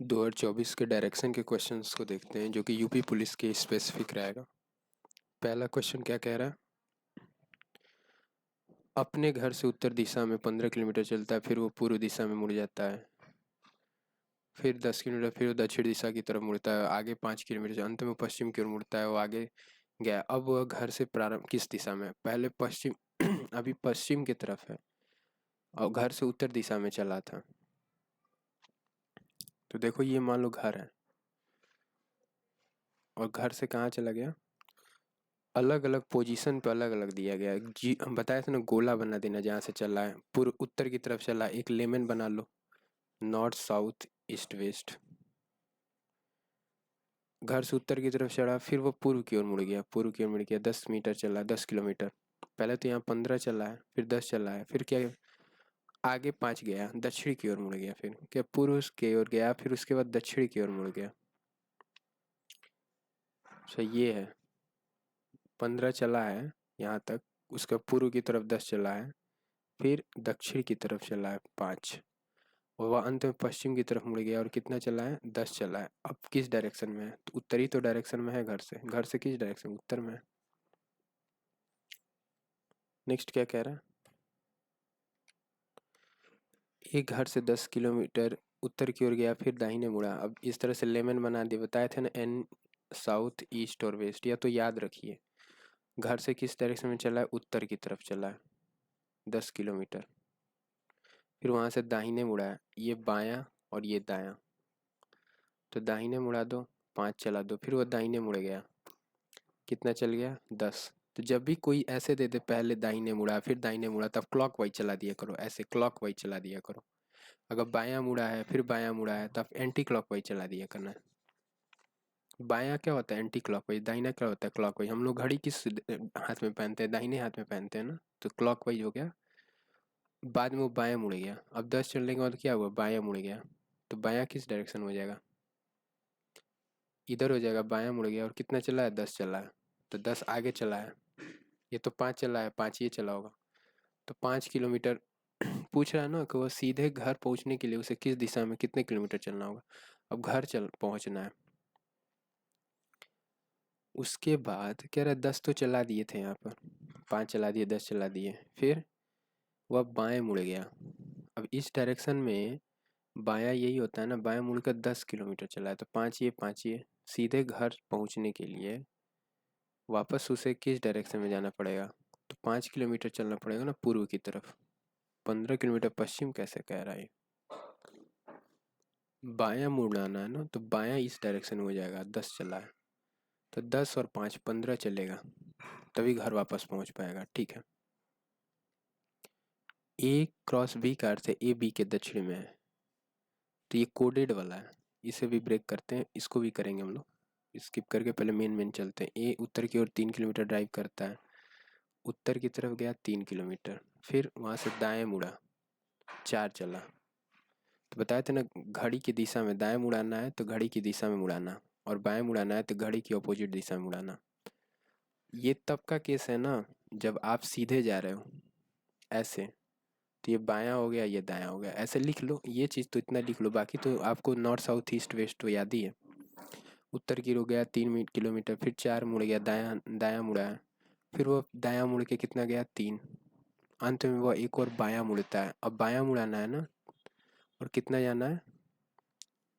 2024 के डायरेक्शन के क्वेश्चंस को देखते हैं जो कि यूपी पुलिस के स्पेसिफिक रहेगा। पहला क्वेश्चन क्या कह रहा है? अपने घर से उत्तर दिशा में 15 किलोमीटर चलता है, फिर वो पूर्व दिशा में मुड़ जाता है, फिर 10 किलोमीटर, फिर वो दक्षिण दिशा की तरफ मुड़ता है, आगे 5 किलोमीटर, अंत में पश्चिम की ओर मुड़ता है। वो आगे गया। अब वह घर से प्रारंभ किस दिशा में? पहले पश्चिम अभी पश्चिम की तरफ है और घर से उत्तर दिशा में चला था। तो देखो, ये मान लो घर है और घर से कहाँ चला गया? अलग अलग पोजीशन पे अलग अलग दिया गया है। जी हम बताए थे ना, गोला बना देना जहाँ से चला है। पूर्व उत्तर की तरफ चला, एक लेमन बना लो, नॉर्थ साउथ ईस्ट वेस्ट। घर से उत्तर की तरफ चढ़ा, फिर वो पूर्व की ओर मुड़ गया, पूर्व की ओर मुड़ गया, 10 मीटर चला, 10 किलोमीटर। पहले तो यहाँ 15 चला है, फिर 10 चला है, फिर क्या, आगे 5 गया, दक्षिण की ओर मुड़ गया, फिर क्या पूर्व की ओर गया, फिर उसके बाद दक्षिण की ओर मुड़ गया। अच्छा, ये है 15 चला है यहाँ तक, उसका पूर्व की तरफ 10 चला है, फिर दक्षिण की तरफ चला है 5, और वह अंत में पश्चिम की तरफ मुड़ गया और कितना चला है? 10 चला है। अब किस डायरेक्शन में है? तो उत्तरी तो डायरेक्शन में है घर से किस डायरेक्शन? उत्तर में है। नेक्स्ट क्या कह रहा है? एक घर से 10 किलोमीटर उत्तर की ओर गया, फिर दाहिने मुड़ा। अब इस तरह से लेमन बना दिया। बताए थे ना, एन साउथ ईस्ट और वेस्ट, या तो याद रखिए। घर से किस डायरेक्शन में चला है? उत्तर की तरफ चला है 10 किलोमीटर। फिर वहां से दाहिने मुड़ा है, ये बायां और ये दायां। तो दाहिने मुड़ा दो, 5 चला दो, फिर वो दाहिने मुड़ गया, कितना चल गया? 10। तो जब भी कोई ऐसे दे दे, पहले दाहिने मुड़ा फिर दाहिने मुड़ा, तब क्लॉक वाइज चला दिया करो, ऐसे क्लॉक वाइज चला दिया करो। अगर बायां मुड़ा है फिर बायां मुड़ा है, तब एंटी क्लॉक वाइज चला दिया करना है। बायां क्या होता है? Anti clock wise. दाहिना क्या होता है? Clock wise. हम लोग घड़ी किस हाथ में पहनते हैं? दाहिने हाथ में पहनते हैं ना, तो क्लॉक वाइज हो गया। बाद में वो बायां मुड़ गया। अब 10 चलने के बाद क्या हुआ? बायां मुड़ गया। तो बायां किस डायरेक्शन में हो जाएगा? इधर हो जाएगा। बायां मुड़ गया और कितना चला है? 10 चला है। तो 10 आगे चला है, ये तो 5 चला है, 5 ये चला होगा। तो 5 किलोमीटर पूछ रहा है ना कि वो सीधे घर पहुंचने के लिए उसे किस दिशा में कितने किलोमीटर चलना होगा। अब घर चल पहुंचना है। उसके बाद कह रहा है 10 तो चला दिए थे यहाँ पर, 5 चला दिए, 10 चला दिए, फिर वह बाएं मुड़ गया। अब इस डायरेक्शन में बायां यही होता है ना, बायां मुड़कर 10 किलोमीटर चला है, तो 5 ये 5 ये, सीधे घर पहुंचने के लिए वापस उसे किस डायरेक्शन में जाना पड़ेगा? तो 5 किलोमीटर चलना पड़ेगा ना पूर्व की तरफ। 15 किलोमीटर पश्चिम कैसे कह रहा है? बायां मुड़ाना है ना, तो बायां इस डायरेक्शन में हो जाएगा। 10 चला है, तो 10 और 5 15 चलेगा, तभी घर वापस पहुंच पाएगा। ठीक है। ए क्रॉस बी का अर्थ है ए बी के दक्षिण में है, तो ये कोडेड वाला है। इसे भी ब्रेक करते हैं, इसको भी करेंगे हम लोग। स्किप करके पहले मेन मेन चलते हैं। ए उत्तर की ओर 3 किलोमीटर ड्राइव करता है, उत्तर की तरफ गया 3 किलोमीटर, फिर वहां से दाएं मुड़ा, 4 चला। तो बताए थे ना, घड़ी की दिशा में दाएं मुड़ाना है तो घड़ी की दिशा में मुड़ाना, और बाएं मुड़ाना है तो घड़ी की अपोजिट दिशा में मुड़ाना। ये तब का केस है ना, जब आप सीधे जा रहे हो ऐसे, तो ये बायां हो गया, ये दायां हो गया, ऐसे लिख लो। ये चीज़ तो इतना लिख लो, बाकी तो आपको नॉर्थ साउथ ईस्ट वेस्ट तो याद ही है। उत्तर की हो गया 3 किलोमीटर, फिर 4 मुड़ गया, दायां दायां मुड़ा है, फिर वो दायां मुड़ के कितना गया? 3। अंत में वो एक और बायां मुड़ता है। अब बायां मुड़ाना है ना, और कितना जाना है?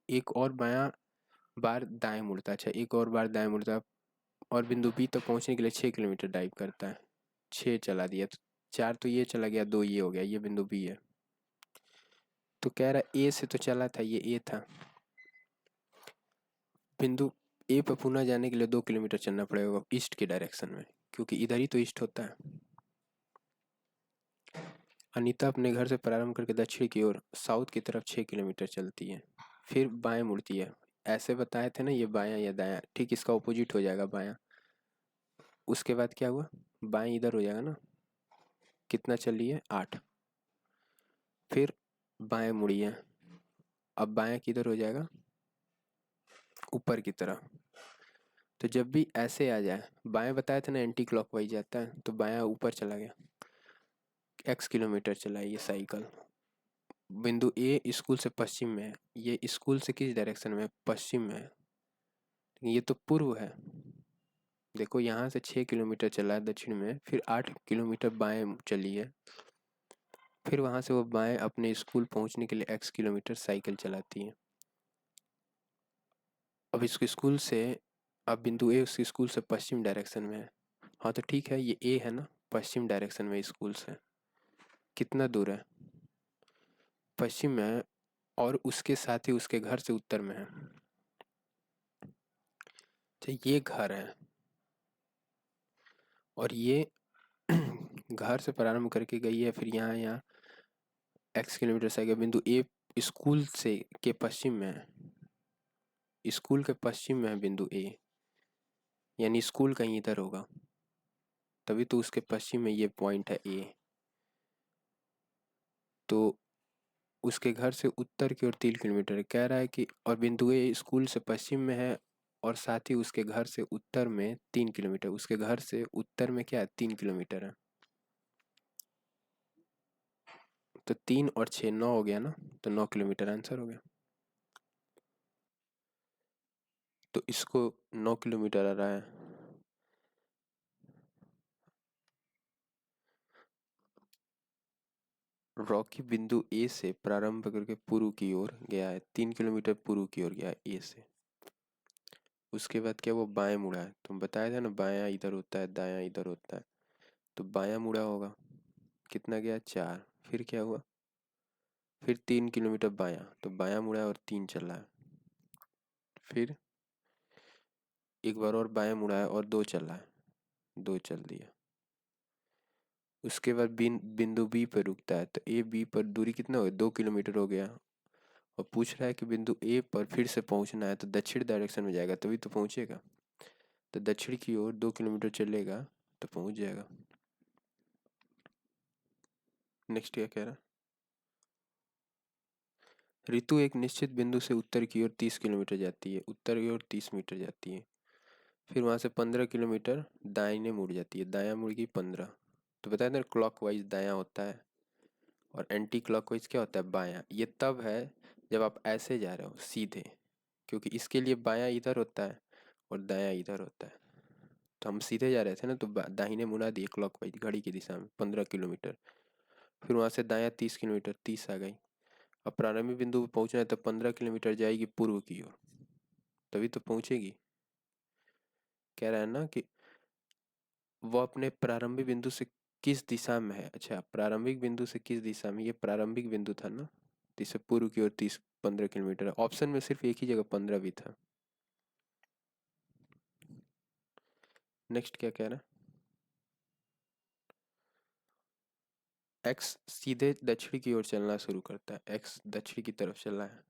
एक और बायां बार दाएं मुड़ता है। अच्छा, एक और बार दाएं मुड़ता है, और बिंदु बी तक पहुंचने के लिए 6 किलोमीटर ड्राइव करता है। 6 चला दिया, तो 4 तो ये चला गया, 2 ये हो गया, ये बिंदु बी है। तो कह रहा है ए से तो चला था, ये ए था, बिंदु ए पर पुनः जाने के लिए 2 किलोमीटर चलना पड़ेगा ईस्ट की डायरेक्शन में, क्योंकि इधर ही तो ईस्ट होता है। अनीता अपने घर से प्रारंभ करके दक्षिण की ओर साउथ की तरफ 6 किलोमीटर चलती है, फिर बाएं मुड़ती है। ऐसे बताए थे ना, ये बायां या दायां, ठीक इसका ऑपोजिट हो जाएगा बायां। उसके बाद क्या हुआ? बाएं इधर हो जाएगा ना, कितना चली है? 8। फिर बाएं मुड़ी है, अब बायां किधर हो जाएगा? ऊपर की तरफ। तो जब भी ऐसे आ जाए, बाएं बताया था ना एंटी क्लॉकवाइज जाता है, तो बायां ऊपर चला गया, x किलोमीटर चला ये साइकिल। बिंदु ए स्कूल से पश्चिम में है, ये स्कूल से किस डायरेक्शन में है? पश्चिम में है। ये तो पूर्व है। देखो यहाँ से 6 किलोमीटर चला है दक्षिण में, फिर 8 किलोमीटर बाएं चली है, फिर वहां से वो बाएं अपने स्कूल पहुंचने के लिए x किलोमीटर साइकिल चलाती है। अब इसके स्कूल से, अब बिंदु ए उसके स्कूल से पश्चिम डायरेक्शन में है। हाँ तो ठीक है, ये ए है ना, पश्चिम डायरेक्शन में स्कूल से कितना दूर है? पश्चिम में है, और उसके साथ ही उसके घर से उत्तर में है। अच्छा ये घर है, और ये घर से प्रारंभ करके गई है, फिर यहाँ यहाँ x किलोमीटर से आगे बिंदु ए स्कूल से के पश्चिम में है। स्कूल के पश्चिम में है बिंदु ए, यानी स्कूल कहीं इधर होगा, तभी तो उसके पश्चिम में ये पॉइंट है ए। तो उसके घर से उत्तर की ओर 3 किलोमीटर कह रहा है कि, और बिंदु ए स्कूल से पश्चिम में है, और साथ ही उसके घर से उत्तर में 3 किलोमीटर, उसके घर से उत्तर में क्या है? 3 किलोमीटर है। तो 3 और 6 9 हो गया ना, तो 9 किलोमीटर आंसर हो गया। तो इसको 9 किलोमीटर आ रहा है। रॉकी बिंदु ए से प्रारंभ करके पूर्व की ओर गया है, 3 किलोमीटर पूर्व की ओर गया है ए से। उसके बाद क्या, वो बाएं मुड़ा है, तुम बताया था ना बायां इधर होता है दायां इधर होता है, तो बायां मुड़ा होगा। कितना गया? 4। फिर क्या हुआ? फिर 3 किलोमीटर बायां, तो बायां मुड़ा है और 3 चला है। फिर एक बार और बायां मुड़ा है और 2 चला है, 2 चल दिया। उसके बाद बिंदु बी पर रुकता है, तो ए बी पर दूरी कितना हो गया? 2 किलोमीटर हो गया। और पूछ रहा है कि बिंदु ए पर फिर से पहुंचना है, तो दक्षिण डायरेक्शन में जाएगा तभी तो पहुंचेगा। तो दक्षिण की ओर 2 किलोमीटर चलेगा तो पहुंच जाएगा। नेक्स्ट क्या कह रहा है? ऋतु एक निश्चित बिंदु से उत्तर की ओर 30 किलोमीटर जाती है, उत्तर की ओर 30 मीटर जाती है, फिर वहां से 15 किलोमीटर दाहिने मुड़ जाती है, दायां मुड़ गई 15। तो बताया था क्लॉक वाइज दायां होता है, और एंटी क्लॉकवाइज क्या होता है? बायां। ये तब है जब आप ऐसे जा रहे हो सीधे, क्योंकि इसके लिए बायां इधर होता है और दायां इधर होता है। तो हम सीधे जा रहे थे ना, तो दाहिने मुड़ा दिए क्लॉकवाइज घड़ी की दिशा में 15 किलोमीटर, फिर वहां से दायां 30 किलोमीटर, 30 आ गई। अब प्रारंभिक बिंदु पर पहुंचना है तो 15 किलोमीटर जाएगी पूर्व की ओर, तभी तो पहुंचेगी। कह रहा है ना कि वो अपने प्रारंभिक बिंदु से किस दिशा में है। अच्छा, प्रारंभिक बिंदु से किस दिशा में, ये प्रारंभिक बिंदु था ना, तो इससे पूर्व की ओर 15 किलोमीटर। ऑप्शन में सिर्फ एक ही जगह 15 भी था। नेक्स्ट क्या कह रहा है? एक्स सीधे दक्षिण की ओर चलना शुरू करता है, एक्स दक्षिण की तरफ चला है।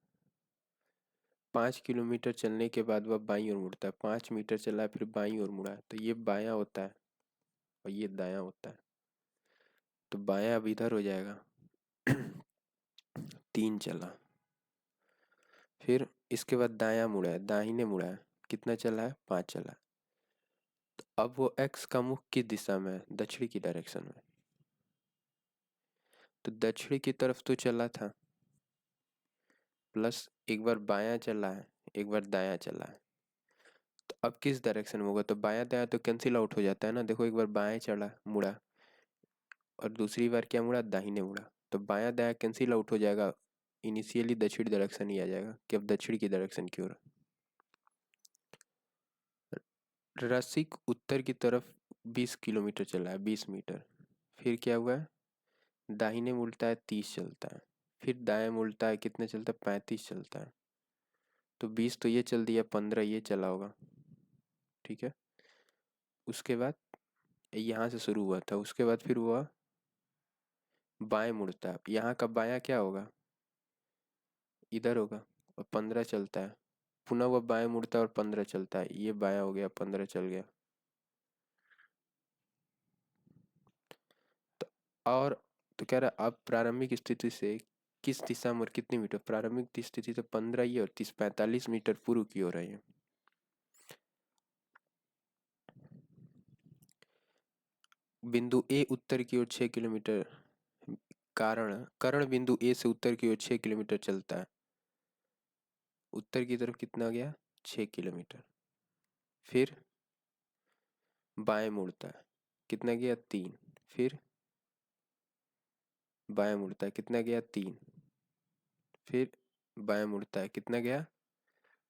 5 किलोमीटर चलने के बाद वह बाईं ओर मुड़ता है, 5 मीटर चला है फिर बाईं ओर मुड़ा है, तो ये बायां होता है और ये दायां होता है। तो बायां अब इधर हो जाएगा। 3 चला, फिर इसके बाद दायां मुड़ा है, दाहिने मुड़ा है, कितना चला है? 5 चला है। तो अब वो एक्स का मुख किस दिशा में है? दक्षिण की डायरेक्शन में। तो दक्षिण की तरफ तो चला था, प्लस एक बार बायां चला है, एक बार दायां चला है। तो अब किस डायरेक्शन में होगा? तो बायां दायां तो कैंसिल आउट हो जाता है ना। देखो एक बार बाएं चला मुड़ा, और दूसरी बार क्या मुड़ा? दाहिने मुड़ा, तो बायां दायां कैंसिल आउट हो जाएगा। इनिशियली दक्षिण डायरेक्शन ही आ जाएगा कि अब दक्षिण की डायरेक्शन की ओर। रसिक उत्तर की तरफ 20 किलोमीटर चला है, 20 मीटर, फिर क्या हुआ है? दाहिने मुड़ता है, 30 चलता है, फिर दाएं मुड़ता है, कितने चलता है? 35 चलता है। तो 20 तो ये चल दिया, 15 ये चला होगा, ठीक है। उसके बाद यहाँ से शुरू हुआ था, उसके बाद फिर हुआ बाएं मुड़ता है, यहाँ का बायां क्या होगा? इधर होगा, और 15 चलता है, पुनः वह बाएं मुड़ता है और 15 चलता है, ये बायां हो गया, 15 चल गया। तो और तो कह रहा अब प्रारंभिक स्थिति से किस दिशा में और कितनी मीटर? प्रारंभिक स्थिति तो 15 ही है, और 45 मीटर पूर्व की ओर है। बिंदु ए उत्तर की ओर 6 किलोमीटर कर्ण बिंदु ए से उत्तर की ओर 6 किलोमीटर चलता है। उत्तर की तरफ कितना गया? 6 किलोमीटर। फिर बाएं मुड़ता है, कितना गया? 3। फिर बाएं मुड़ता है, कितना गया? 3। फिर बाएं मुड़ता है, कितना गया?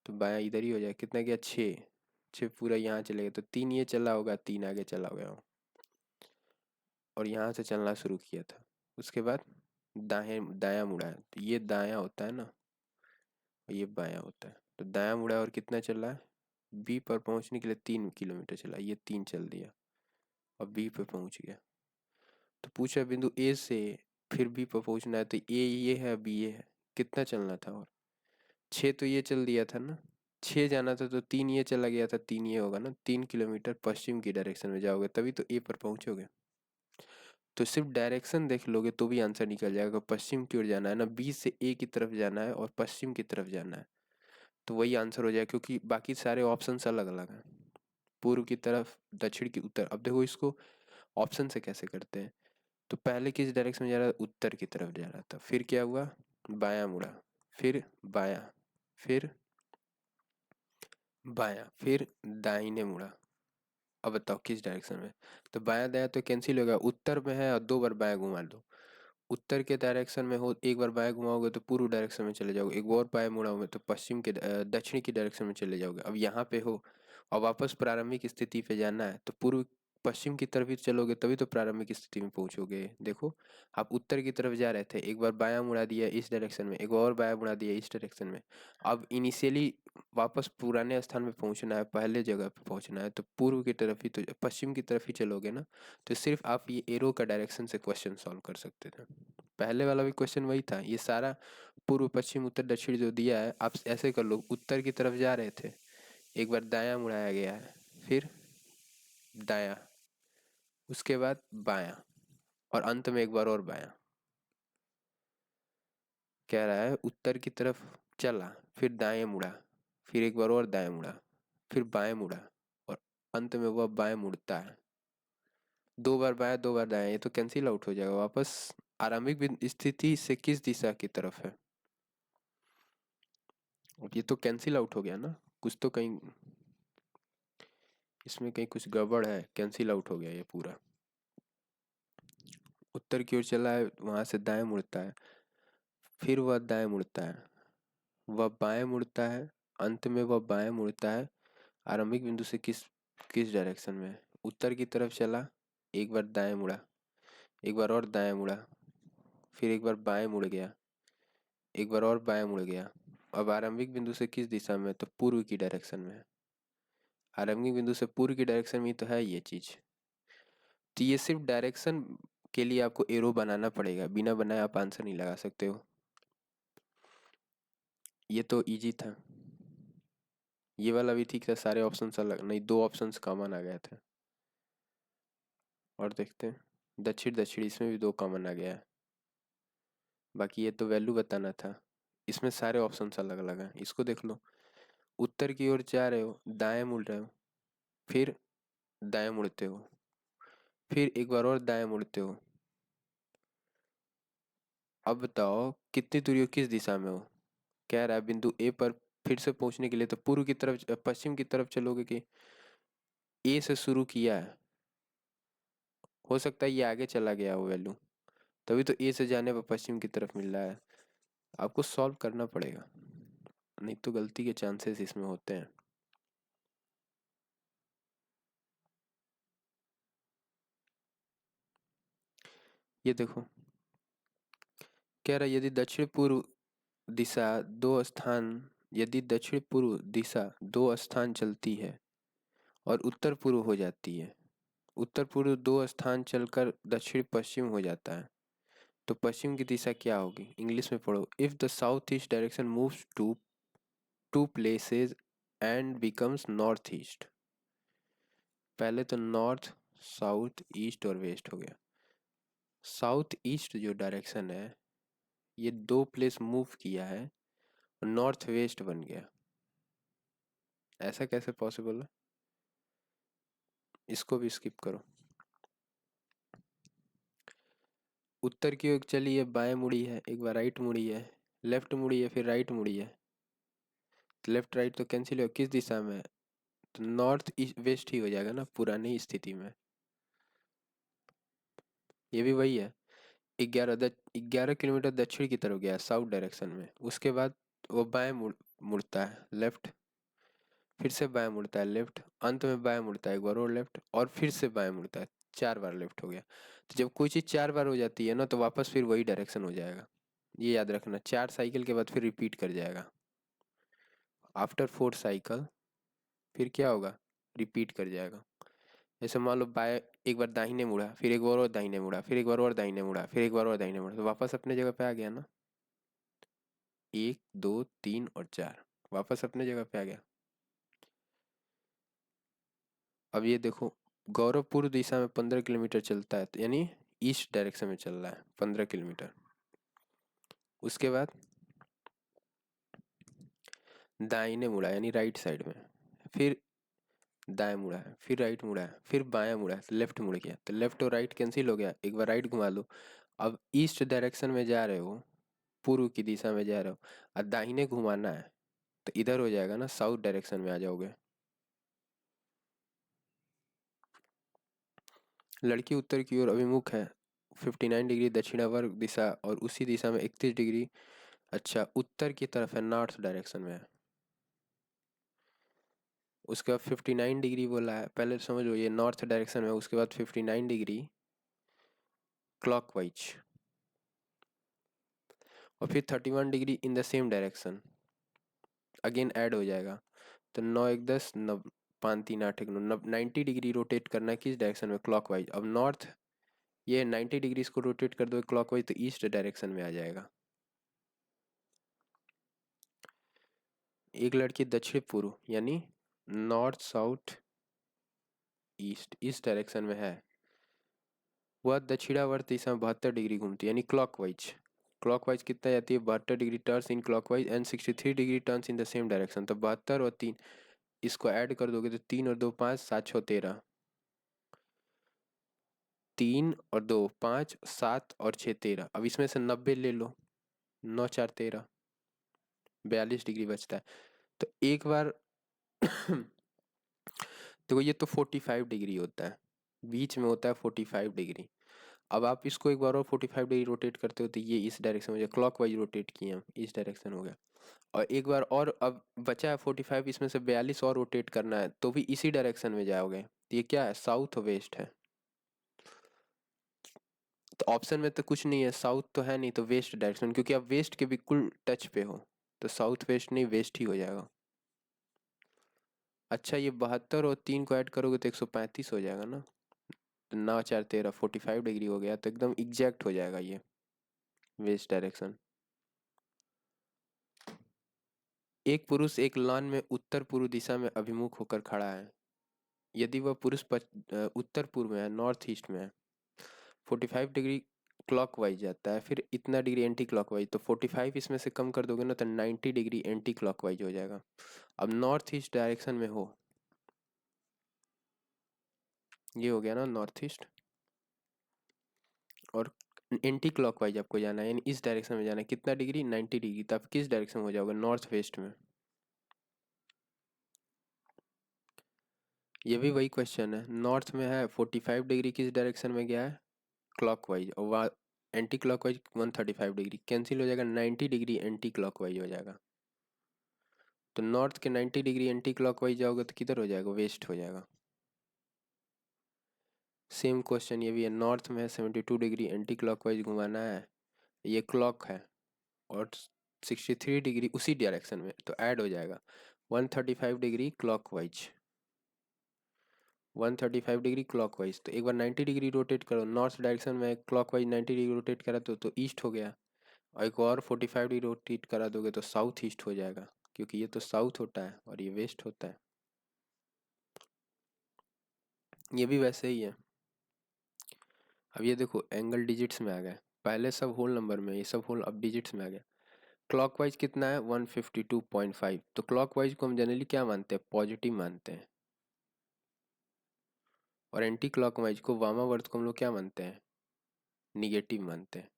तो बायां इधर ही हो जाए, कितना गया? 6। 6 पूरा यहाँ चलेगा तो 3 ये चला होगा, 3 आगे चला गया हो और यहाँ से चलना शुरू किया था। उसके बाद दाएं दायां मुड़ा है, तो ये दायां होता है ना और ये बायां होता है। तो दायां मुड़ा है और कितना चल रहा है? बी पर पहुंचने के लिए 3 किलोमीटर चला, ये 3 चल दिया और बी पे पहुंच गया। तो पूछा बिंदु ए से फिर बी पर पहुंचना है, तो ए ये है, बी ये है, कितना चलना था? और 6 तो ये चल दिया था ना, 6 जाना था तो 3 ये चला गया था, 3 ये होगा ना, 3 किलोमीटर पश्चिम की डायरेक्शन में जाओगे तभी तो ए पर पहुंचोगे। तो सिर्फ डायरेक्शन देख लोगे तो भी आंसर निकल जाएगा। पश्चिम की ओर जाना है ना, बी से ए की तरफ जाना है और पश्चिम की तरफ जाना है, तो वही आंसर हो जाएगा, क्योंकि बाकी सारे ऑप्शंस अलग अलग हैं। पूर्व की तरफ, दक्षिण की उत्तर। अब देखो इसको ऑप्शन से कैसे करते हैं। तो पहले किस डायरेक्शन में जा रहा था? उत्तर की तरफ जा रहा था। फिर क्या हुआ? बायां मुड़ा। फिर बायां। फिर बायां। फिर दाहिने मुड़ा। अब बताओ किस डायरेक्शन में? तो बायां दायां तो कैंसिल होगा, उत्तर में है और 2 बार बायां घुमा दो। उत्तर के डायरेक्शन में हो, एक बार बाएं घुमाओगे तो पूर्व डायरेक्शन में चले जाओगे, एक और बाएं मुड़ाओगे तो पश्चिम के दक्षिण की डायरेक्शन में चले जाओगे। अब यहाँ पे हो और वापस प्रारंभिक स्थिति पे जाना है तो पूर्व पश्चिम की तरफ ही चलोगे तभी तो प्रारंभिक स्थिति में पहुंचोगे। देखो, आप उत्तर की तरफ जा रहे थे, एक बार बायां मुड़ा दिया इस डायरेक्शन में, एक और बायां मुड़ा दिया इस डायरेक्शन में। अब इनिशियली वापस पुराने स्थान पे पहुंचना है, पहले जगह पे पहुंचना है, तो पूर्व की तरफ ही, तो पश्चिम की तरफ ही चलोगे ना। तो सिर्फ आप ये एरो का डायरेक्शन से क्वेश्चन सॉल्व कर सकते थे। पहले वाला भी क्वेश्चन वही था, ये सारा पूर्व पश्चिम उत्तर दक्षिण जो दिया है, आप ऐसे कर लो। उत्तर की तरफ जा रहे थे, एक बार दायां मुड़ाया गया है, फिर दायां, उसके बाद बायां और अंत में एक बार और बायां। कह रहा है उत्तर की तरफ चला, फिर दाएं मुड़ा, फिर एक बार और दाएं मुड़ा, फिर बाएं मुड़ा और अंत में वह बाएं मुड़ता है। 2 बार बायां 2 बार दायां, ये तो कैंसिल आउट हो जाएगा वापस। आरंभिक स्थिति से किस दिशा की तरफ है? अब ये तो कैंसिल आउट हो गया ना, कुछ तो कहीं इसमें कहीं कुछ गड़बड़ है, कैंसिल आउट हो गया ये पूरा। उत्तर की ओर चला है, वहां से दाएं मुड़ता है, फिर वह दाएं मुड़ता है, वह बाएं मुड़ता है, अंत में वह बाएं मुड़ता है। आरंभिक बिंदु से किस किस डायरेक्शन में? उत्तर की तरफ चला, एक बार दाएं मुड़ा, एक बार और दाएं मुड़ा, फिर एक बार बाएं मुड़ गया, एक बार और बाएं मुड़ गया। अब आरंभिक बिंदु से किस दिशा में? तो पूर्व की डायरेक्शन में। आरंभिक बिंदु से पूर्व की डायरेक्शन में ही तो है ये चीज। तो ये सिर्फ डायरेक्शन के लिए आपको एरो बनाना पड़ेगा, बिना बनाए आप आंसर नहीं लगा सकते हो। ये तो इजी था। ये वाला भी ठीक था, सारे ऑप्शंस अलग नहीं, 2 ऑप्शंस कॉमन आ गए थे। और देखते हैं दक्षिण दक्षिण, इसमें भी 2 कॉमन आ गया है। बाकी ये तो वैल्यू बताना था, इसमें सारे ऑप्शंस अलग अलग हैं। इसको देख लो, उत्तर की ओर जा रहे हो, दाएं मुड़ रहे हो, फिर दाएं मुड़ते हो, फिर एक बार और दाएं मुड़ते हो। अब बताओ कितनी दूरी हो, किस दिशा में हो? कह रहा है बिंदु ए पर फिर से पहुंचने के लिए तो पूर्व की तरफ पश्चिम की तरफ चलोगे कि ए से शुरू किया है। हो सकता है ये आगे चला गया हो वैल्यू, तभी तो ए से जाने पर पश्चिम की तरफ मिल रहा है। आपको सॉल्व करना पड़ेगा, नहीं तो गलती के चांसेस इसमें होते हैं। ये देखो, कह रहा है दिशा दो स्थान यदि दक्षिण पूर्व दिशा 2 स्थान चलती है और उत्तर पूर्व हो जाती है, उत्तर पूर्व 2 स्थान चलकर दक्षिण पश्चिम हो जाता है, तो पश्चिम की दिशा क्या होगी? इंग्लिश में पढ़ो। If the south east direction moves to 2 places and becomes north east. पहले तो नॉर्थ, साउथ, ईस्ट और वेस्ट हो गया। साउथ ईस्ट जो डायरेक्शन है, ये 2 प्लेस मूव किया है और नॉर्थ वेस्ट बन गया। ऐसा कैसे पॉसिबल है? इसको भी स्किप करो। उत्तर की ओर चली है, बाएं मुड़ी है, एक बार राइट मुड़ी है, लेफ्ट मुड़ी है, फिर राइट मुड़ी है। तो लेफ्ट राइट तो कैंसिल हो, किस दिशा में है? तो नॉर्थ ईस्ट वेस्ट ही हो जाएगा ना पुरानी स्थिति में। ये भी वही है। 11 किलोमीटर दक्षिण की तरफ गया, साउथ डायरेक्शन में। उसके बाद वो बाएं मुड़ता है, लेफ्ट, फिर से बाएं मुड़ता है, लेफ्ट, अंत में बाएं मुड़ता है एक बार और लेफ्ट, और फिर से बाएं मुड़ता है। 4 बार लेफ्ट हो गया। तो जब कोई चीज़ 4 बार हो जाती है ना, तो वापस फिर वही डायरेक्शन हो जाएगा। ये याद रखना, 4 साइकिल के बाद फिर रिपीट कर जाएगा। आफ्टर 4 साइकिल फिर क्या होगा, रिपीट कर जाएगा। जैसे मान लो बाएं, एक बार दाहिने मुड़ा, फिर एक बार और दाहिने मुड़ा, फिर एक बार और दाहिने मुड़ा, फिर एक बार और दाहिने मुड़ा, तो वापस अपने जगह पे आ गया ना। 1 2 3 और 4, वापस अपने जगह पे आ गया। अब ये देखो, गौरव पूर्व दिशा में 15 किलोमीटर चलता है, तो यानी ईस्ट डायरेक्शन में चल रहा है 15 किलोमीटर। उसके बाद दाहिने मुड़ा यानी राइट साइड में, फिर दाएं मुड़ा है, फिर राइट मुड़ा है, फिर बायां मुड़ा है, लेफ्ट मुड़ गया। तो लेफ्ट और राइट कैंसिल हो गया, एक बार राइट घुमा लो। अब ईस्ट डायरेक्शन में जा रहे हो, पूर्व की दिशा में जा रहे हो, और दाहिने घुमाना है, तो इधर हो जाएगा ना, साउथ डायरेक्शन में आ जाओगे। लड़की उत्तर की ओर अभिमुख है, 59 डिग्री दक्षिणावर्त दिशा, और उसी दिशा में 31 डिग्री, अच्छा उत्तर की तरफ है, नॉर्थ डायरेक्शन में है। उसके बाद 59 डिग्री बोला है, पहले तो समझो ये नॉर्थ डायरेक्शन में है, उसके बाद 59 डिग्री क्लॉकवाइज, और फिर 31 degree in the same direction, again add हो जाएगा। तो 9 1 10, 5 3 8 1 9, 90 डिग्री रोटेट करना है किस डायरेक्शन में, क्लॉकवाइज। अब नॉर्थ, ये 90 डिग्री इसको रोटेट कर दो क्लॉकवाइज, तो ईस्ट डायरेक्शन में आ जाएगा। एक लड़की दक्षिण पूर्व यानी नॉर्थ साउथ ईस्ट, इस डायरेक्शन में है, वह दक्षिणावर्त दिशा में 72 डिग्री घूमती है, यानी क्लॉकवाइज। क्लॉकवाइज कितना जाती है, 72 degree turns in clockwise and 63 degree turns in the same direction. तो 72 और 3, इसको ऐड कर दोगे तो 3 और 2 5, 7 6 13, 3 और 2 5, 7 और 6 13। अब इसमें से 90 ले लो, 9 4 13, 42 डिग्री बचता है। तो एक बार देखो ये तो 45 डिग्री होता है, बीच में होता है 45 डिग्री। अब आप इसको एक बार और 45 डिग्री रोटेट करते हो, तो ये इस डायरेक्शन में, क्लॉक वाइज रोटेट किए हम, इस डायरेक्शन हो गया। और एक बार और अब बचा है 45, इसमें से 42 और रोटेट करना है, तो भी इसी डायरेक्शन में जाओगे। तो ये क्या है, साउथ वेस्ट है। तो ऑप्शन में तो कुछ नहीं है, साउथ तो है नहीं, तो वेस्ट डायरेक्शन, क्योंकि आप वेस्ट के बिल्कुल टच पे हो, तो साउथ वेस्ट नहीं, वेस्ट ही हो जाएगा। अच्छा, ये 72 और 3 को ऐड करोगे तो 135 हो जाएगा ना। तो 9 4 13, 45 डिग्री हो गया, तो एकदम एग्जैक्ट हो जाएगा ये वेस्ट डायरेक्शन। एक पुरुष एक लॉन में उत्तर पूर्व दिशा में अभिमुख होकर खड़ा है। यदि वह पुरुष उत्तर पूर्व में है, नॉर्थ ईस्ट में है, 45 डिग्री क्लॉकवाइज जाता है, फिर इतना डिग्री एंटी क्लॉकवाइज, तो 45 इसमें से कम कर दोगे ना, तो 90 डिग्री एंटी क्लॉकवाइज हो जाएगा। अब नॉर्थ ईस्ट डायरेक्शन में हो, ये हो गया ना नॉर्थ ईस्ट, और एंटी क्लॉकवाइज आपको जाना है, यानी इस डायरेक्शन में जाना है, कितना डिग्री, 90 डिग्री। तो आप किस डायरेक्शन में हो जाओगे, नॉर्थ वेस्ट में। ये भी वही क्वेश्चन है, नॉर्थ में है, 45 डिग्री किस डायरेक्शन में गया है, क्लॉकवाइज, और वहाँ एंटी क्लॉकवाइज 135 डिग्री, कैंसिल हो जाएगा, 90 डिग्री एंटी क्लॉकवाइज हो जाएगा। तो नॉर्थ के 90 डिग्री एंटी क्लॉकवाइज जाओगे तो किधर हो जाएगा, वेस्ट हो जाएगा। सेम क्वेश्चन ये भी है, नॉर्थ में है, 72 डिग्री एंटी क्लॉकवाइज घुमाना है, ये क्लॉक है, और 63 डिग्री उसी डायरेक्शन में, तो ऐड हो जाएगा 135 डिग्री क्लॉकवाइज, 135 डिग्री क्लॉकवाइज। तो एक बार 90 डिग्री रोटेट करो, नॉर्थ डायरेक्शन में क्लॉकवाइज 90 डिग्री रोटेट करा तो ईस्ट हो गया। और एक और 45 डिग्री रोटेट करा दोगे तो साउथ ईस्ट हो जाएगा, क्योंकि ये तो साउथ होता है और ये वेस्ट होता है। ये भी वैसे ही है। अब ये देखो, एंगल डिजिट्स में आ गया, पहले सब होल नंबर में, ये सब होल अब डिजिट्स में आ गया। क्लॉकवाइज कितना है, 152.5। तो क्लॉकवाइज को हम जनरली क्या मानते हैं, पॉजिटिव मानते हैं, और एंटी क्लॉकवाइज को, वामावर्त को हम लोग क्या मानते हैं, निगेटिव मानते हैं।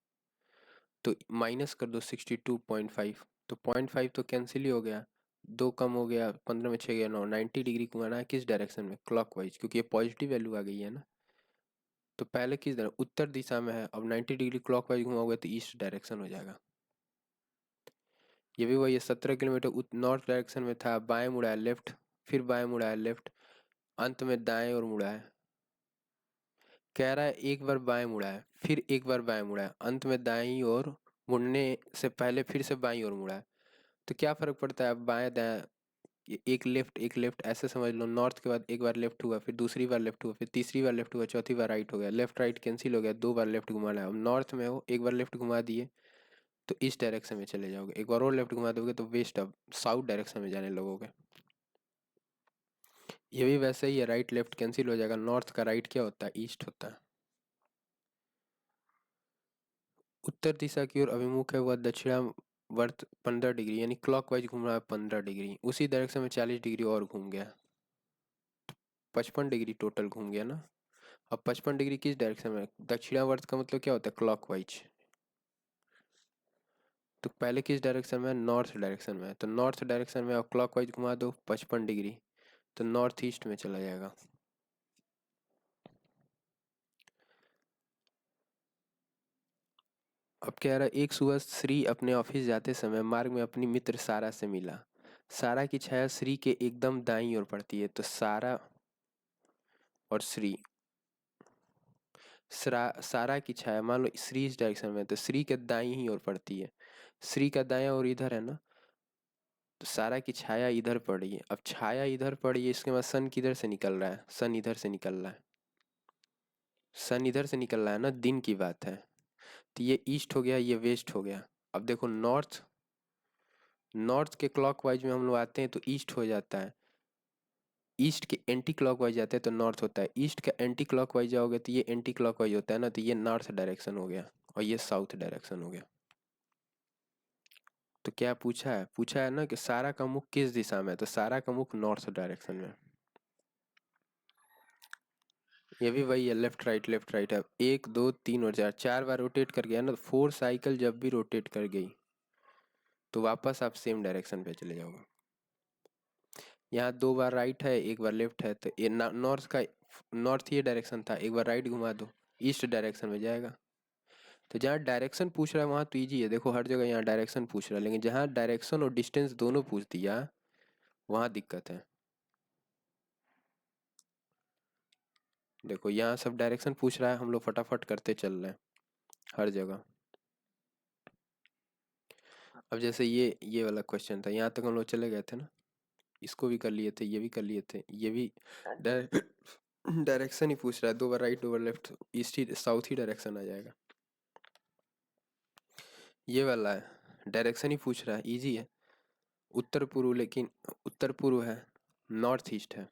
तो माइनस कर दो 62.5, तो 0.5 तो कैंसिल ही हो गया, दो कम हो गया, 15 में 6 गया 9, 90 डिग्री घुमाना है किस डायरेक्शन में, क्लॉकवाइज, क्योंकि ये पॉजिटिव वैल्यू आ गई है ना। तो पहले किस तरह, उत्तर दिशा में है, अब 90 डिग्री क्लॉकवाइज घुमाओगे तो ईस्ट डायरेक्शन हो जाएगा। ये भी वही है, 17 किलोमीटर नॉर्थ डायरेक्शन में था, बाएं मुड़ा है लेफ्ट, फिर बाएं मुड़ा है लेफ्ट, अंत में दाएं और मुड़ा है। कह रहा है एक बार बाएं मुड़ा है, फिर एक बार बाएं मुड़ा है, अंत में दाईं ओर मुड़ने से पहले फिर से बाईं ओर मुड़ा है। तो क्या फर्क पड़ता है, अब बाएं दाएं, एक लेफ्ट ऐसे समझ लो, नॉर्थ के बाद एक बार लेफ्ट हुआ, फिर दूसरी बार लेफ्ट हुआ, फिर तीसरी बार लेफ्ट हुआ, चौथी बार राइट हो गया, लेफ्ट राइट कैंसिल हो गया, दो बार लेफ्ट घुमाना है। अब नॉर्थ में हो, एक बार लेफ्ट घुमा दिए तो इस डायरेक्शन में चले जाओगे, एक बार और लेफ्ट घुमा दोगे तो वेस्ट, अब साउथ डायरेक्शन में जाने लगोगे। ये भी वैसे ही है, राइट लेफ्ट कैंसिल हो जाएगा, नॉर्थ का राइट क्या होता है, ईस्ट होता है। उत्तर दिशा की ओर अभिमुख है वह दक्षिणावर्त 15 डिग्री, यानी क्लॉकवाइज घूम रहा है 15 डिग्री, उसी डायरेक्शन में 40 डिग्री और घूम गया, 55 डिग्री टोटल घूम गया ना। अब 55 डिग्री किस डायरेक्शन में, दक्षिणावर्त का मतलब क्या होता है, क्लॉकवाइज। तो पहले किस डायरेक्शन में है, नॉर्थ डायरेक्शन में है, तो नॉर्थ डायरेक्शन में आप क्लॉकवाइज घुमा दो 55 डिग्री, तो नॉर्थ ईस्ट में चला जाएगा। अब कह रहा है एक सुबह श्री अपने ऑफिस जाते समय मार्ग में अपनी मित्र सारा से मिला। सारा की छाया श्री के एकदम दाईं ओर पड़ती है, तो सारा और श्री, सारा की छाया मान लो श्री इस डायरेक्शन में है, तो श्री के दाईं ही ओर पड़ती है, श्री का दायां ओर इधर है ना, तो सारा की छाया इधर पड़ रही है। अब छाया इधर पड़ी है, इसके बाद सन किधर से निकल रहा है, सन इधर से निकल रहा है, सन इधर से निकल रहा है ना, दिन की बात है। तो ये ईस्ट हो गया, ये वेस्ट हो गया। अब देखो नॉर्थ, नॉर्थ के क्लॉकवाइज में हम लोग आते हैं तो ईस्ट हो जाता है, ईस्ट के एंटी क्लॉकवाइज जाते हैं तो नॉर्थ होता है, ईस्ट का एंटी क्लॉकवाइज जाओगे तो ये एंटी क्लॉकवाइज होता है ना, तो ये नॉर्थ डायरेक्शन हो गया और ये साउथ डायरेक्शन हो गया। तो क्या पूछा है ना कि सारा का मुख किस दिशा में है, तो सारा का मुख नॉर्थ डायरेक्शन में। ये भी वही है, लेफ्ट राइट है, एक दो तीन और चार, चार बार रोटेट कर गया ना, तो 4 साइकिल जब भी रोटेट कर गई तो वापस आप सेम डायरेक्शन पे चले जाओगे। यहाँ दो बार राइट है, एक बार लेफ्ट है, तो ये नॉर्थ का, नॉर्थ ये डायरेक्शन था, एक बार राइट घुमा दो ईस्ट डायरेक्शन में जाएगा। तो जहाँ डायरेक्शन पूछ रहा है वहाँ तो ईजी है, देखो हर जगह यहाँ डायरेक्शन पूछ रहा है, लेकिन जहाँ डायरेक्शन और डिस्टेंस दोनों पूछ दिया वहाँ दिक्कत है। देखो यहाँ सब डायरेक्शन पूछ रहा है, हम लोग फटाफट करते चल रहे हैं हर जगह। अब जैसे ये वाला क्वेश्चन था, यहाँ तक हम लोग चले गए थे ना, इसको भी कर लिए थे, ये भी कर लिए थे, ये भी डायरेक्शन ही पूछ रहा है, दो बार राइट दो बार लेफ्ट, ईस्ट ही साउथ ही डायरेक्शन आ जाएगा। ये वाला है डायरेक्शन ही पूछ रहा है, इजी है, उत्तर पूर्व, लेकिन उत्तर पूर्व है, नॉर्थ ईस्ट है,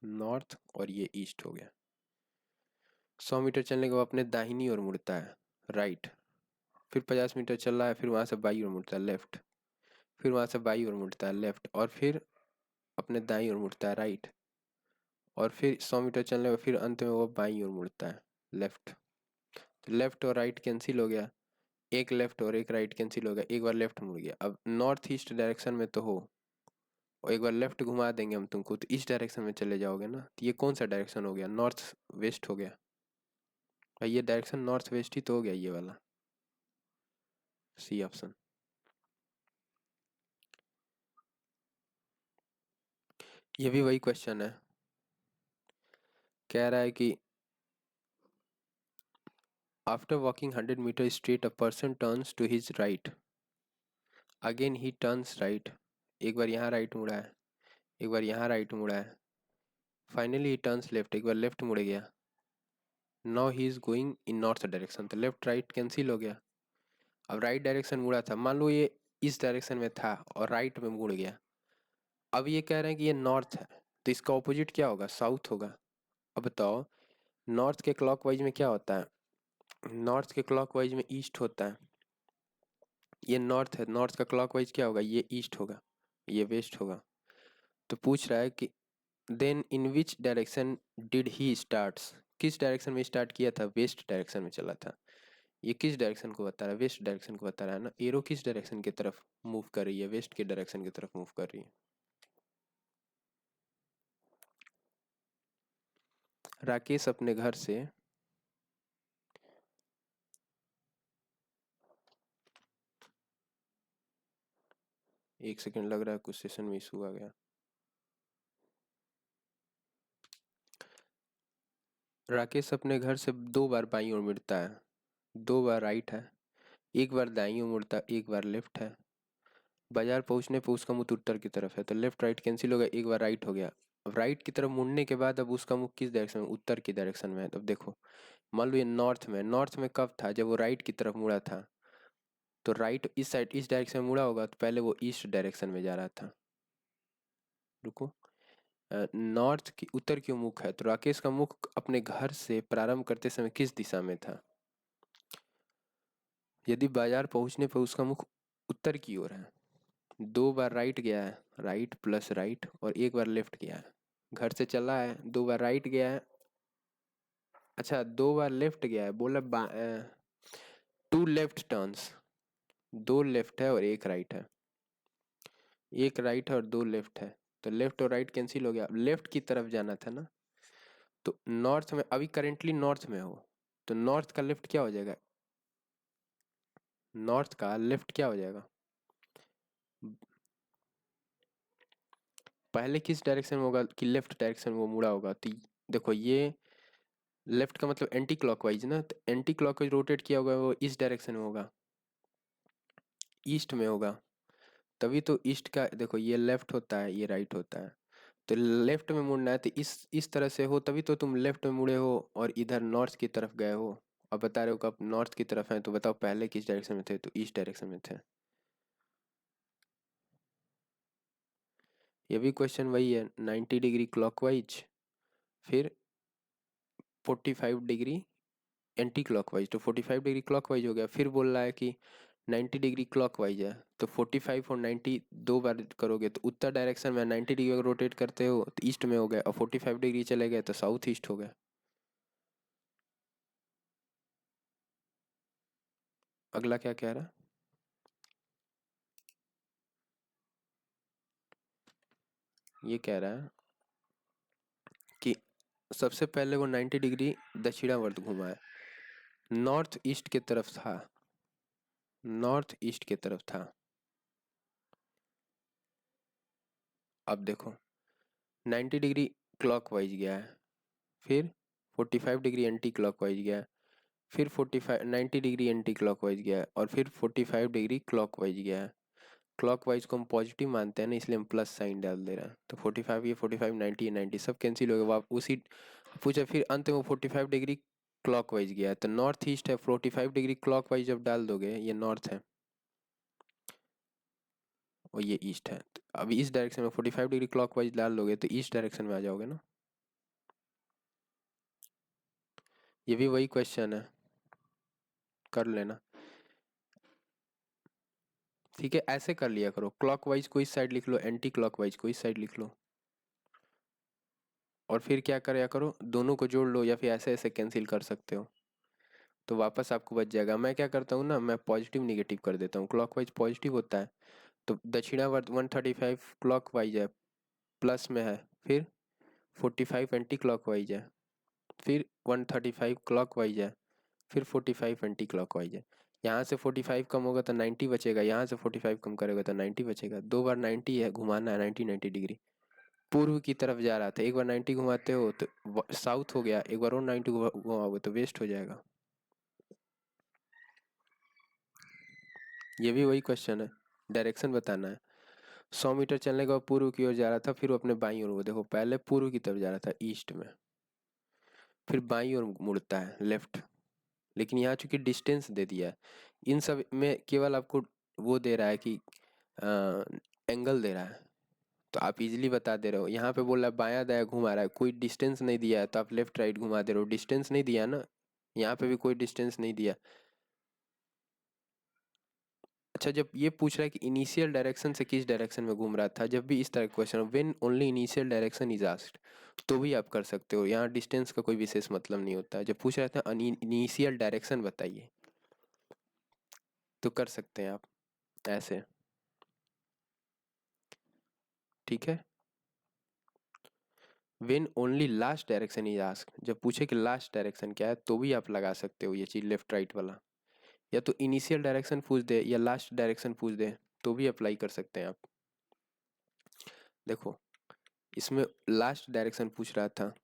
नॉर्थ और ये ईस्ट हो गया। 100 मीटर चलने के बाद अपने दाहिनी ओर मुड़ता है, राइट, फिर 50 मीटर चल रहा है, फिर वहां से बाई ओर मुड़ता है, लेफ्ट, फिर वहां से बाई ओर मुड़ता है, लेफ्ट, और फिर अपने दाई ओर मुड़ता है, राइट, और फिर 100 मीटर चलने में फिर अंत में वो बाई ओर मुड़ता है, लेफ्ट। तो लेफ्ट और राइट कैंसिल हो गया, एक लेफ्ट और एक राइट कैंसिल हो गया, एक बार लेफ्ट मुड़ गया। अब नॉर्थ ईस्ट डायरेक्शन में तो हो, और एक बार लेफ्ट घुमा देंगे हम तुमको तो इस डायरेक्शन में चले जाओगे ना, तो ये कौन सा डायरेक्शन हो गया, नॉर्थ वेस्ट हो गया, और ये डायरेक्शन नॉर्थ वेस्ट ही तो हो गया, ये वाला सी ऑप्शन। ये भी वही क्वेश्चन है, कह रहा है कि after walking 100 metre straight a person turns to his right, again he turns right, एक बार यहाँ राइट मुड़ा है, एक बार यहाँ राइट मुड़ा है, फाइनली ही टर्न्स लेफ्ट, एक बार लेफ्ट मुड़ गया, now he is going in north direction, तो लेफ्ट राइट कैंसिल हो गया। अब राइट डायरेक्शन मुड़ा था, मान लो ये इस डायरेक्शन में था और राइट में मुड़ गया, अब ये कह रहे हैं कि ये नॉर्थ है, तो इसका ऑपोजिट क्या होगा, साउथ होगा। अब बताओ नॉर्थ के क्लॉकवाइज में क्या होता है, नॉर्थ के क्लॉकवाइज में ईस्ट होता है, ये नॉर्थ है, नॉर्थ का क्लॉकवाइज क्या होगा, ये ईस्ट होगा, ये वेस्ट होगा। तो पूछ रहा है कि then in which direction did he starts, किस डायरेक्शन में स्टार्ट किया था, वेस्ट डायरेक्शन में चला था। ये किस डायरेक्शन को बता रहा है, वेस्ट डायरेक्शन को बता रहा है ना। एरो किस डायरेक्शन की तरफ मूव कर रही है, वेस्ट के डायरेक्शन की तरफ मूव कर रही है। राकेश अपने घर से एक सेकंड लग रहा है कुछ सेशन में इशू आ गया। राकेश अपने घर से 2 बार बाईं ओर मुड़ता है, 2 बार राइट है, एक बार दाईं ओर मुड़ता, एक बार लेफ्ट है। बाजार पहुंचने पर उसका मुंह उत्तर की तरफ है, तो लेफ्ट राइट कैंसिल हो गया, एक बार राइट हो गया। अब राइट की तरफ मुड़ने के बाद अब उसका मुंह किस डायरेक्शन में, उत्तर की डायरेक्शन में है। अब देखो, मान लो ये नॉर्थ में, नॉर्थ में कब था, जब वो राइट की तरफ मुड़ा था। तो राइट इस साइड इस डायरेक्शन में मुड़ा होगा, तो पहले वो ईस्ट डायरेक्शन में जा रहा था। रुको, नॉर्थ की उत्तर क्यों मुख है, तो राकेश का मुख अपने घर से प्रारंभ करते समय किस दिशा में था। यदि बाजार पहुंचने पर उसका मुख उत्तर की ओर है, 2 बार राइट गया है, राइट प्लस राइट, और एक बार लेफ्ट गया है। घर से चला है, 2 बार राइट गया है, अच्छा 2 बार लेफ्ट गया है, बोला 2 लेफ्ट टर्न्स, 2 लेफ्ट है और एक राइट है, एक राइट है और 2 लेफ्ट है। तो लेफ्ट और राइट कैंसिल हो गया, अब लेफ्ट की तरफ जाना था ना। तो नॉर्थ में अभी करेंटली नॉर्थ में हो, तो नॉर्थ का लेफ्ट क्या हो जाएगा, नॉर्थ का लेफ्ट क्या हो जाएगा। पहले किस डायरेक्शन में होगा कि लेफ्ट डायरेक्शन में वो मुड़ा होगा, तो देखो ये लेफ्ट का मतलब एंटी क्लॉकवाइज ना, तो एंटी क्लॉकवाइज रोटेट किया होगा, वो इस डायरेक्शन में होगा, ईस्ट में होगा। तभी तो ईस्ट का देखो, ये लेफ्ट होता है, ये राइट होता है। तो लेफ्ट में मुड़ना है, तो इस तरह से हो, तभी तो तुम लेफ्ट में मुड़े हो और इधर नॉर्थ की तरफ गए हो। अब बता रहे हो कब नॉर्थ की तरफ है, तो बताओ पहले किस डायरेक्शन में थे, तो ईस्ट डायरेक्शन में थे। ये भी क्वेश्चन वही है, 90 डिग्री क्लॉकवाइज, फिर 45 डिग्री एंटी क्लॉकवाइज, तो 45 डिग्री क्लॉकवाइज हो गया। फिर बोल रहा है कि 90 डिग्री क्लॉकवाइज है, तो 45 और 90 2 बार करोगे तो उत्तर डायरेक्शन में, 90 डिग्री अगर रोटेट करते हो तो ईस्ट में हो गया, और 45 डिग्री चले गए तो साउथ ईस्ट हो गया। अगला क्या कह रहा है, ये कह रहा है कि सबसे पहले वो 90 डिग्री दक्षिणावर्त घुमा है, नॉर्थ ईस्ट की तरफ था, नॉर्थ ईस्ट की तरफ था। अब देखो 90 डिग्री क्लॉकवाइज गया है, फिर 45 डिग्री एंटी क्लॉकवाइज गया है, फिर 90 डिग्री एंटी क्लॉकवाइज गया है, और फिर 45 डिग्री क्लॉकवाइज गया है। क्लॉकवाइज को हम पॉजिटिव मानते हैं ना, इसलिए हम प्लस साइन डाल दे रहे हैं। तो 45 ये 45, 90 ये 90 सब कैंसिल हो गया, उसी पूछा, फिर अंत में वो 45 डिग्री क्लॉकवाइज गया है, तो नॉर्थ ईस्ट है, 45 डिग्री क्लॉकवाइज जब डाल दोगे, ये नॉर्थ है और ये ईस्ट है, तो अभी इस डायरेक्शन में 45 डिग्री क्लॉकवाइज डाल दोगे तो ईस्ट डायरेक्शन में आ जाओगे ना। ये भी वही क्वेश्चन है, कर लेना। ठीक है, ऐसे कर लिया करो, क्लॉकवाइज को इस साइड लिख लो, एंटी क्लॉकवाइज को इस साइड लिख लो, और फिर क्या करा करो, दोनों को जोड़ लो, या फिर ऐसे ऐसे कैंसिल कर सकते हो, तो वापस आपको बच जाएगा। मैं क्या करता हूँ ना, मैं पॉजिटिव निगेटिव कर देता हूँ, क्लॉकवाइज पॉजिटिव होता है, तो दक्षिणावर्त 135 क्लॉकवाइज है, प्लस में है, फिर 45 एंटी क्लॉकवाइज है, फिर 135 क्लॉकवाइज है, फिर 45 एंटी क्लॉकवाइज है। यहाँ से 45 कम होगा तो 90 बचेगा, यहाँ से 45 कम करेगा तो 90 बचेगा। 2 बार 90 है, घुमाना है 90 डिग्री। पूर्व की तरफ जा रहा था, एक बार 90 घुमाते हो तो साउथ हो गया, एक बार और 90 घुमाओगे तो वेस्ट हो जाएगा। ये भी वही क्वेश्चन है, डायरेक्शन बताना है। 100 मीटर चलने के बाद पूर्व की ओर जा रहा था, फिर वो अपने बाईं ओर, देखो पहले पूर्व की तरफ जा रहा था ईस्ट में, फिर बाईं ओर मुड़ता है लेफ्ट। लेकिन यहाँ चूंकि डिस्टेंस दे दिया है, इन सब में केवल आपको वो दे रहा है कि एंगल दे रहा है, तो आप इजीली बता दे रहे हो। यहाँ पे बोल रहा है बायां दायां घुमा रहा है, कोई डिस्टेंस नहीं दिया है, तो आप लेफ्ट राइट घुमा दे रहे हो, डिस्टेंस नहीं दिया ना, यहाँ पे भी कोई डिस्टेंस नहीं दिया। अच्छा, जब ये पूछ रहा है कि इनिशियल डायरेक्शन से किस डायरेक्शन में घूम रहा था, जब भी इस तरह का question when only initial direction is asked, तो भी आप कर सकते हो। यहाँ डिस्टेंस का कोई विशेष मतलब नहीं होता है। जब पूछ रहा था इनिशियल डायरेक्शन बताइए, तो कर सकते हैं आप ऐसे। ठीक है। When only last direction is asked, जब पूछे कि लास्ट डायरेक्शन क्या है, तो भी आप लगा सकते हो ये चीज लेफ्ट राइट वाला। या तो इनिशियल डायरेक्शन पूछ दे या लास्ट डायरेक्शन पूछ दे, तो भी अप्लाई कर सकते हैं आप। देखो, इसमें लास्ट डायरेक्शन पूछ रहा था,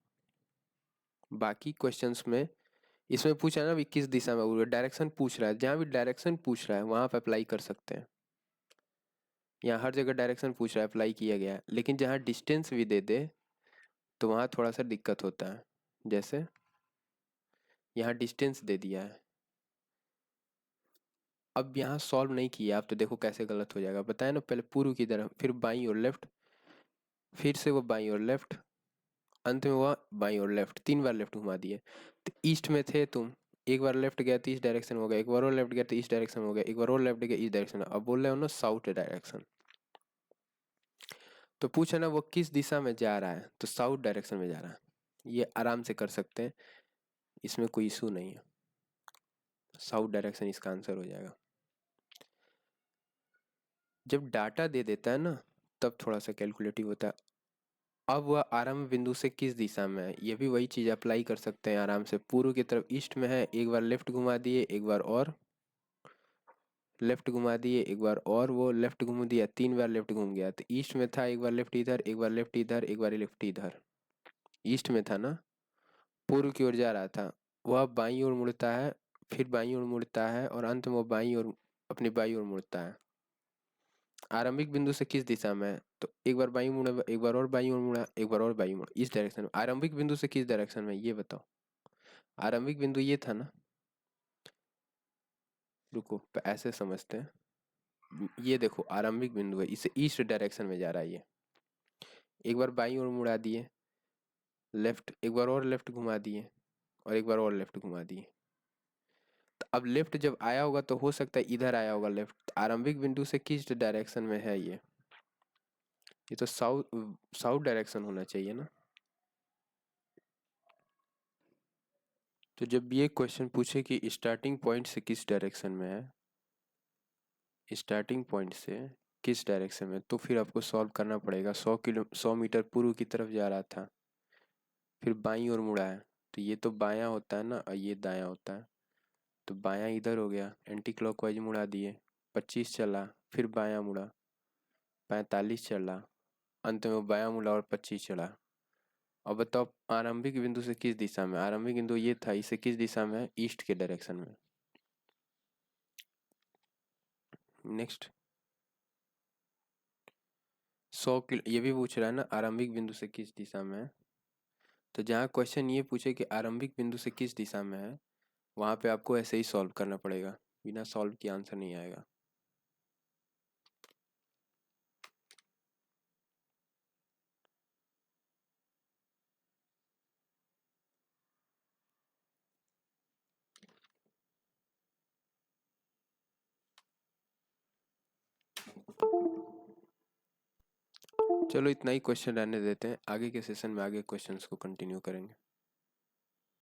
बाकी क्वेश्चंस में इसमें पूछा है ना भी किस दिशा में उड़ रहा है, डायरेक्शन पूछ रहा है, जहाँ भी डायरेक्शन पूछ रहा है वहां पे अप्लाई कर सकते हैं। यहाँ हर जगह डायरेक्शन पूछ रहा है, अप्लाई किया गया है। लेकिन जहाँ डिस्टेंस भी दे दे तो वहाँ थोड़ा सा दिक्कत होता है। जैसे यहाँ डिस्टेंस दे दिया है, अब यहाँ सॉल्व नहीं किया आप, तो देखो कैसे गलत हो जाएगा। बताया ना, पहले पूर्व की तरफ, फिर बाईं और लेफ्ट, फिर से वो बाईं और लेफ्ट, अंत में हुआ बाईं और लेफ्ट, 3 बार लेफ्ट घुमा दिए। तो ईस्ट में थे तुम, एक बार लेफ्ट गया तो इस डायरेक्शन हो गया, एक बार और लेफ्ट गया तो इस डायरेक्शन हो गया, एक बार और लेफ्ट गया इस डायरेक्शन। अब बोल रहे हो ना साउथ डायरेक्शन, तो पूछा ना वो किस दिशा में जा रहा है, तो साउथ डायरेक्शन में जा रहा है। ये आराम से कर सकते हैं, इसमें कोई इशू नहीं है। साउथ डायरेक्शन इसका आंसर हो जाएगा। जब डाटा दे देता है ना, तब थोड़ा सा कैलकुलेटिव होता है। अब वह आरंभ बिंदु से किस दिशा में है, ये भी वही चीज अप्लाई कर सकते हैं आराम से। पूर्व की तरफ ईस्ट में है, एक बार लेफ्ट घुमा दिए, एक बार और लेफ्ट घुमा दिए, एक बार और वो लेफ्ट घुमा दिया, 3 बार लेफ्ट घूम गया। तो ईस्ट में था, एक बार लेफ्ट इधर, एक बार लेफ्ट इधर, एक बार लेफ्ट इधर। ईस्ट में था ना, पूर्व की ओर जा रहा था, वह बाईं ओर मुड़ता है, फिर बाईं ओर मुड़ता है, और अंत में वो बाईं ओर, अपनी बाईं ओर मुड़ता है। आरंभिक बिंदु से किस दिशा में है, तो एक बार बाईं मुड़ा, एक बार और बाईं ओर मुड़ा, एक बार और बाईं मुड़ा, इस डायरेक्शन में। आरंभिक बिंदु से किस डायरेक्शन में, ये बताओ। आरंभिक बिंदु ये था ना, रुको ऐसे समझते हैं। ये देखो आरंभिक बिंदु है, इसे ईस्ट डायरेक्शन में जा रहा है ये। एक बार बाईं ओर मुड़ा दिए, लेफ्ट, एक बार और लेफ्ट घुमा दिए, और एक बार और लेफ्ट घुमा दिए। तो अब लेफ्ट जब आया होगा तो हो सकता है इधर आया होगा लेफ्ट। आरंभिक बिंदु से किस डायरेक्शन में है ये तो साउथ साउथ डायरेक्शन होना चाहिए ना। तो जब ये क्वेश्चन पूछे कि स्टार्टिंग पॉइंट से किस डायरेक्शन में है, स्टार्टिंग पॉइंट से किस डायरेक्शन में, तो फिर आपको सॉल्व करना पड़ेगा। 100 मीटर पूर्व की तरफ जा रहा था, फिर बाईं ओर मुड़ा है, तो ये तो बायां होता है ना, और ये दायां होता है। तो बायां इधर हो गया, एंटी क्लॉकवाइज मुड़ा दिए, 25 चला, फिर बायां मुड़ा, 45 चला, अंत में वो बायां मुड़ा और 25 चला। अब बताओ आरंभिक बिंदु से किस दिशा में, आरंभिक बिंदु ये था, इसे किस दिशा में है, ईस्ट के डायरेक्शन में। नेक्स्ट 100 किलो, ये भी पूछ रहा है ना आरंभिक बिंदु से किस दिशा में है। तो जहाँ क्वेश्चन ये पूछे कि आरंभिक बिंदु से किस दिशा में है, वहां पे आपको ऐसे ही सॉल्व करना पड़ेगा, बिना सॉल्व किए आंसर नहीं आएगा। चलो इतना ही क्वेश्चन रहने देते हैं, आगे के सेशन में आगे क्वेश्चंस को कंटिन्यू करेंगे।